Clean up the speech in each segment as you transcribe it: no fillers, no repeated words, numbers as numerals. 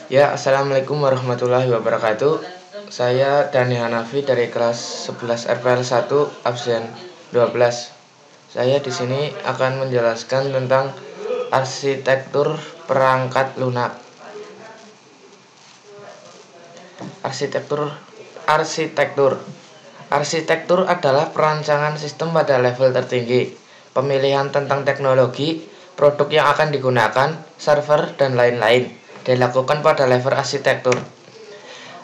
Ya, Assalamualaikum warahmatullahi wabarakatuh. Saya Dani Hanafi dari kelas 11 RPL 1 absen 12. Saya di sini akan menjelaskan tentang arsitektur perangkat lunak. Arsitektur adalah perancangan sistem pada level tertinggi. Pemilihan tentang teknologi, produk yang akan digunakan, server, dan lain-lain dilakukan pada level arsitektur.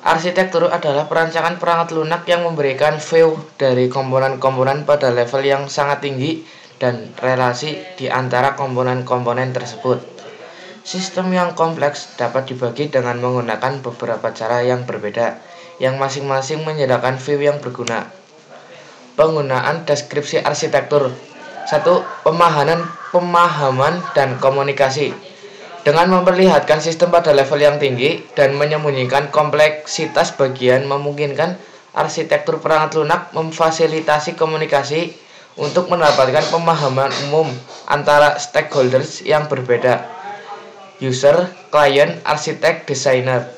Arsitektur adalah perancangan perangkat lunak yang memberikan view dari komponen-komponen pada level yang sangat tinggi dan relasi di antara komponen-komponen tersebut. Sistem yang kompleks dapat dibagi dengan menggunakan beberapa cara yang berbeda, yang masing-masing menyediakan view yang berguna. Penggunaan deskripsi arsitektur. 1. Pemahaman dan komunikasi. Dengan memperlihatkan sistem pada level yang tinggi dan menyembunyikan kompleksitas bagian, memungkinkan arsitektur perangkat lunak memfasilitasi komunikasi untuk mendapatkan pemahaman umum antara stakeholders yang berbeda, user, klien, arsitek, desainer.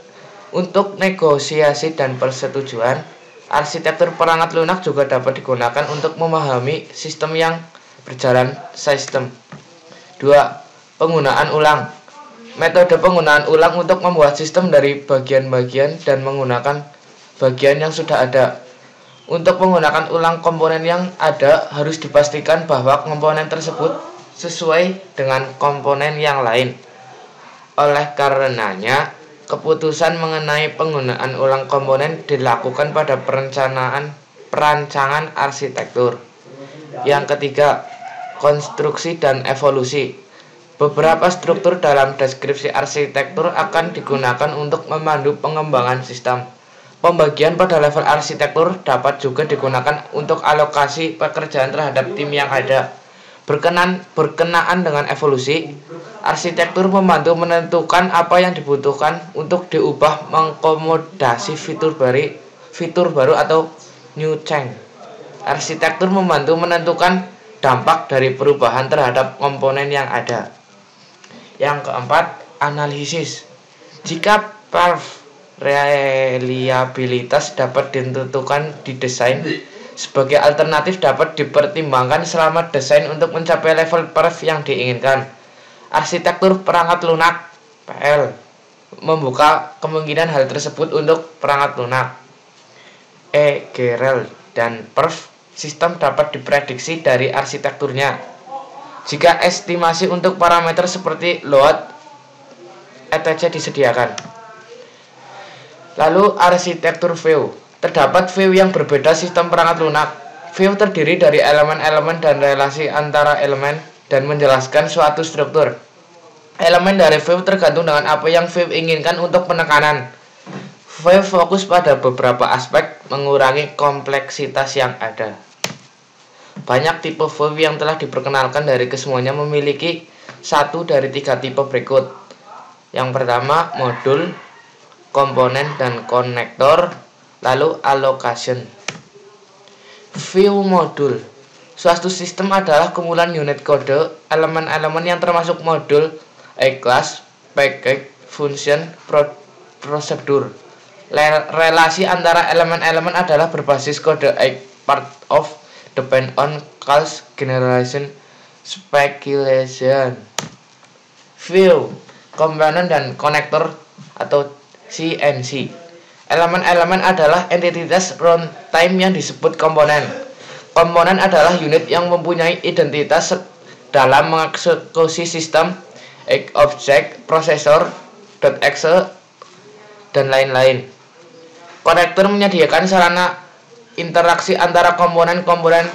Untuk negosiasi dan persetujuan, arsitektur perangkat lunak juga dapat digunakan untuk memahami sistem yang berjalan sistem. 2. Penggunaan ulang. Metode penggunaan ulang untuk membuat sistem dari bagian-bagian dan menggunakan bagian yang sudah ada. Untuk menggunakan ulang komponen yang ada, harus dipastikan bahwa komponen tersebut sesuai dengan komponen yang lain. Oleh karenanya, keputusan mengenai penggunaan ulang komponen dilakukan pada perancangan arsitektur. Yang ketiga, konstruksi dan evolusi. Beberapa struktur dalam deskripsi arsitektur akan digunakan untuk memandu pengembangan sistem. Pembagian pada level arsitektur dapat juga digunakan untuk alokasi pekerjaan terhadap tim yang ada. Berkenaan dengan evolusi, arsitektur membantu menentukan apa yang dibutuhkan untuk diubah mengakomodasi fitur baru atau new change. Arsitektur membantu menentukan dampak dari perubahan terhadap komponen yang ada. Yang keempat, analisis. Jika reliabilitas dapat ditentukan di desain, sebagai alternatif dapat dipertimbangkan selama desain untuk mencapai level perf yang diinginkan. Arsitektur perangkat lunak (PL) membuka kemungkinan hal tersebut untuk perangkat lunak (GRL) dan perf. Sistem dapat diprediksi dari arsitekturnya. Jika estimasi untuk parameter seperti load, etc. disediakan. Lalu arsitektur view. Terdapat view yang berbeda sistem perangkat lunak. View terdiri dari elemen-elemen dan relasi antara elemen dan menjelaskan suatu struktur. Elemen dari view tergantung dengan apa yang view inginkan untuk penekanan. View fokus pada beberapa aspek, mengurangi kompleksitas yang ada. Banyak tipe view yang telah diperkenalkan dari kesemuanya memiliki satu dari 3 tipe berikut. Yang pertama, modul, komponen, dan konektor. Lalu allocation. View modul. Suatu sistem adalah kumpulan unit kode, elemen-elemen yang termasuk modul, class, package, function, prosedur. Relasi antara elemen-elemen adalah berbasis kode part of, depend on, calls, generalization, speculation. View, komponen, dan konektor atau CNC. Elemen-elemen adalah entitas runtime yang disebut komponen. Komponen adalah unit yang mempunyai identitas dalam mengeksekusi sistem, objek, prosesor, .exe, dan lain-lain. Konektor menyediakan sarana interaksi antara komponen-komponen,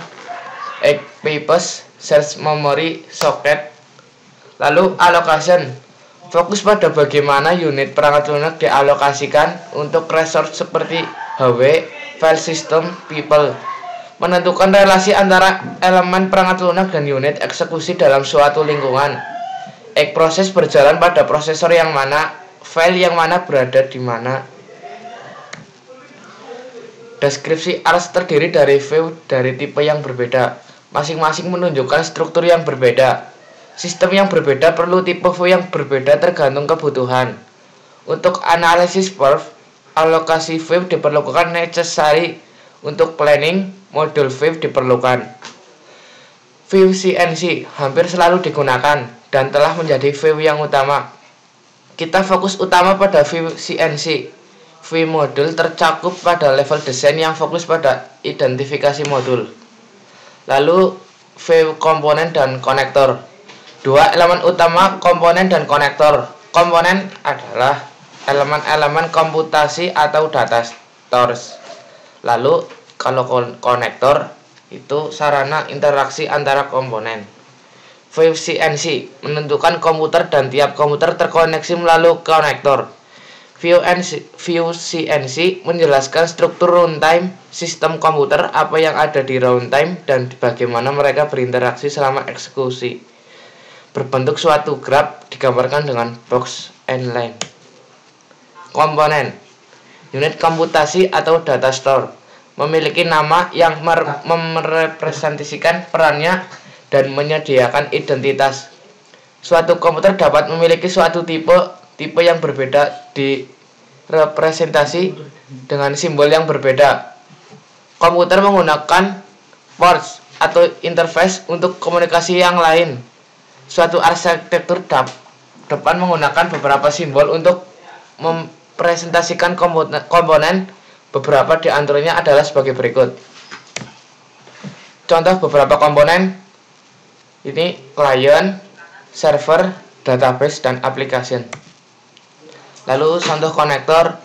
pipes, shared memory, socket. Lalu allocation. Fokus pada bagaimana unit perangkat lunak dialokasikan untuk resource seperti HW, file system, people. Menentukan relasi antara elemen perangkat lunak dan unit eksekusi dalam suatu lingkungan. Proses berjalan pada prosesor yang mana, file yang mana berada di mana. Deskripsi ARS terdiri dari view dari tipe yang berbeda. Masing-masing menunjukkan struktur yang berbeda. Sistem yang berbeda perlu tipe view yang berbeda tergantung kebutuhan. Untuk analisis perf, alokasi view diperlukan necessary. Untuk planning, modul view diperlukan. View CNC hampir selalu digunakan dan telah menjadi view yang utama. Kita fokus utama pada view CNC. View modul tercakup pada level desain yang fokus pada identifikasi modul. Lalu view komponen dan konektor. Dua elemen utama komponen dan konektor. Komponen adalah elemen-elemen komputasi atau data stores. Lalu kalau konektor itu sarana interaksi antara komponen. View CNC menentukan komputer dan tiap komputer terkoneksi melalui konektor. View CNC menjelaskan struktur runtime sistem komputer, apa yang ada di runtime dan bagaimana mereka berinteraksi selama eksekusi. Berbentuk suatu graf digambarkan dengan box and line. Komponen unit komputasi atau data store memiliki nama yang merepresentasikan perannya dan menyediakan identitas. Suatu komputer dapat memiliki suatu tipe yang berbeda direpresentasi dengan simbol yang berbeda. Komputer menggunakan ports atau interface untuk komunikasi yang lain. Suatu arsitektur depan menggunakan beberapa simbol untuk mempresentasikan komponen. Beberapa di antaranya adalah sebagai berikut. Contoh beberapa komponen ini: client, server, database, dan application. Lalu contoh konektor: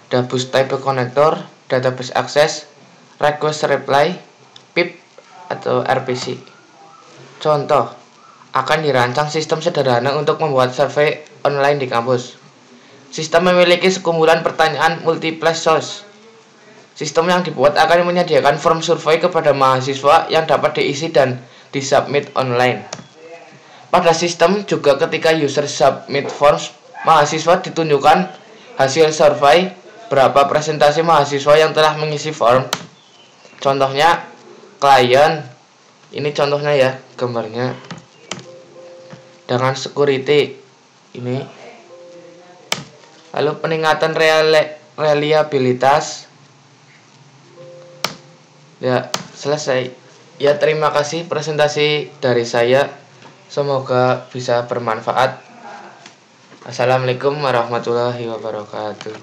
bus type connector, database access, request reply, PIP atau RPC. Contoh: akan dirancang sistem sederhana untuk membuat survei online di kampus. Sistem memiliki sekumpulan pertanyaan multiple choice. Sistem yang dibuat akan menyediakan form survei kepada mahasiswa yang dapat diisi dan disubmit online. Pada sistem juga ketika user submit forms, mahasiswa ditunjukkan hasil survei berapa presentasi mahasiswa yang telah mengisi form. Contohnya klien, ini contohnya ya gambarnya, dengan security ini. Lalu peningkatan reliabilitas. Ya, selesai. Ya, terima kasih presentasi dari saya. Semoga bisa bermanfaat. Assalamualaikum warahmatullahi wabarakatuh.